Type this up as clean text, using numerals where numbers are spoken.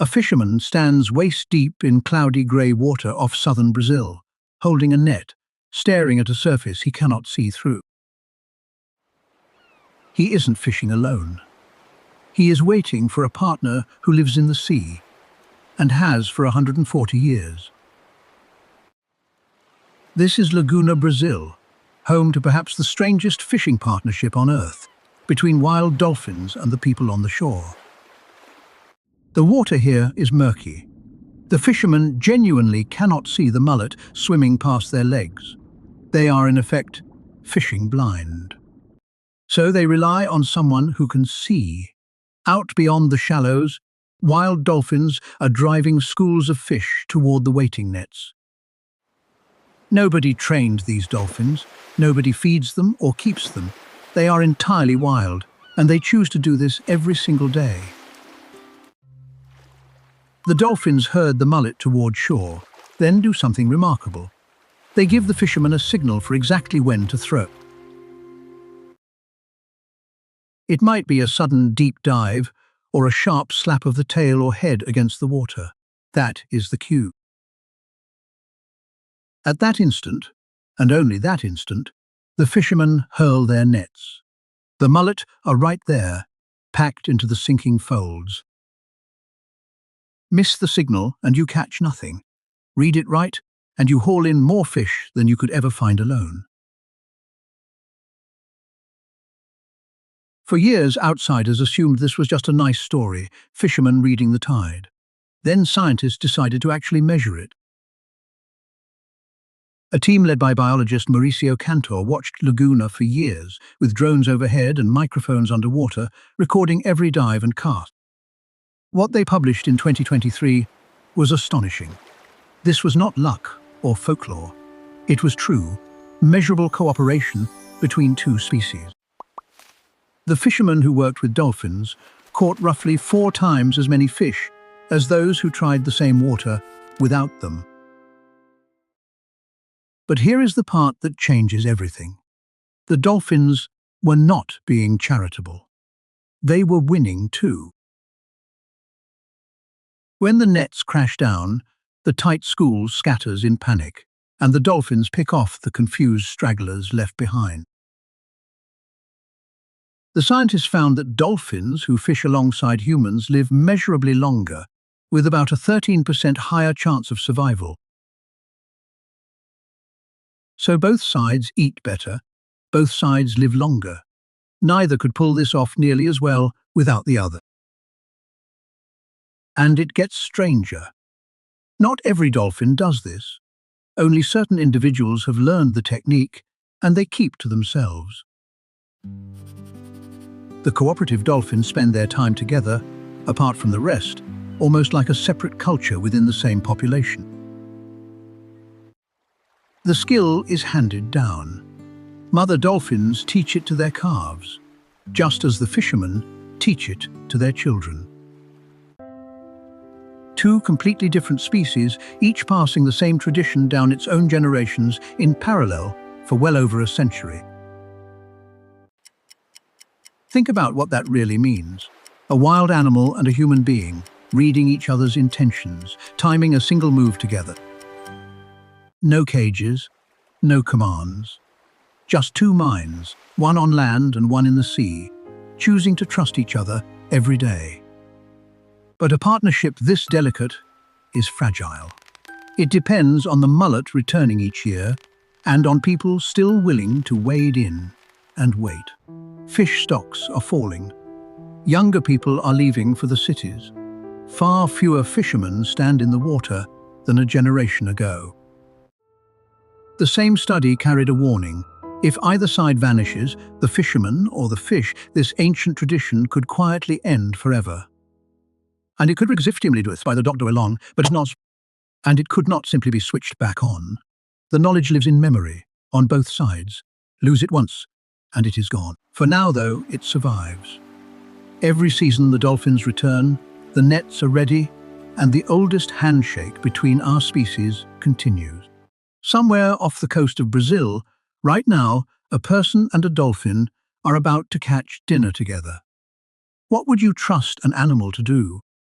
A fisherman stands waist-deep in cloudy grey water off southern Brazil, holding a net, staring at a surface he cannot see through. He isn't fishing alone. He is waiting for a partner who lives in the sea, and has for 140 years. This is Laguna, Brazil, home to perhaps the strangest fishing partnership on Earth, between wild dolphins and the people on the shore. The water here is murky. The fishermen genuinely cannot see the mullet swimming past their legs. They are, in effect, fishing blind. So they rely on someone who can see. Out beyond the shallows, wild dolphins are driving schools of fish toward the waiting nets. Nobody trained these dolphins. Nobody feeds them or keeps them. They are entirely wild, and they choose to do this every single day. The dolphins herd the mullet toward shore, then do something remarkable. They give the fisherman a signal for exactly when to throw. It might be a sudden deep dive, or a sharp slap of the tail or head against the water. That is the cue. At that instant, and only that instant, the fishermen hurl their nets. The mullet are right there, packed into the sinking folds. Miss the signal and you catch nothing. Read it right and you haul in more fish than you could ever find alone. For years, outsiders assumed this was just a nice story, fishermen reading the tide. Then scientists decided to actually measure it. A team led by biologist Mauricio Cantor watched Laguna for years, with drones overhead and microphones underwater, recording every dive and cast. What they published in 2023 was astonishing. This was not luck or folklore. It was true, measurable cooperation between two species. The fishermen who worked with dolphins caught roughly 4 times as many fish as those who tried the same water without them. But here is the part that changes everything. The dolphins were not being charitable. They were winning too. When the nets crash down, the tight school scatters in panic, and the dolphins pick off the confused stragglers left behind. The scientists found that dolphins who fish alongside humans live measurably longer, with about a 13% higher chance of survival. So both sides eat better, both sides live longer. Neither could pull this off nearly as well without the other. And it gets stranger. Not every dolphin does this. Only certain individuals have learned the technique, and they keep to themselves. The cooperative dolphins spend their time together, apart from the rest, almost like a separate culture within the same population. The skill is handed down. Mother dolphins teach it to their calves, just as the fishermen teach it to their children. Two completely different species, each passing the same tradition down its own generations in parallel for well over a century. Think about what that really means. A wild animal and a human being, reading each other's intentions, timing a single move together. No cages, no commands. Just two minds, one on land and one in the sea, choosing to trust each other every day. But a partnership this delicate is fragile. It depends on the mullet returning each year and on people still willing to wade in and wait. Fish stocks are falling. Younger people are leaving for the cities. Far fewer fishermen stand in the water than a generation ago. The same study carried a warning. If either side vanishes, the fisherman or the fish, this ancient tradition could quietly end forever. And it could exist by the doctor along, but it's not. And it could not simply be switched back on. The knowledge lives in memory, on both sides. Lose it once, and it is gone. For now, though, it survives. Every season the dolphins return, the nets are ready, and the oldest handshake between our species continues. Somewhere off the coast of Brazil, right now, a person and a dolphin are about to catch dinner together. What would you trust an animal to do?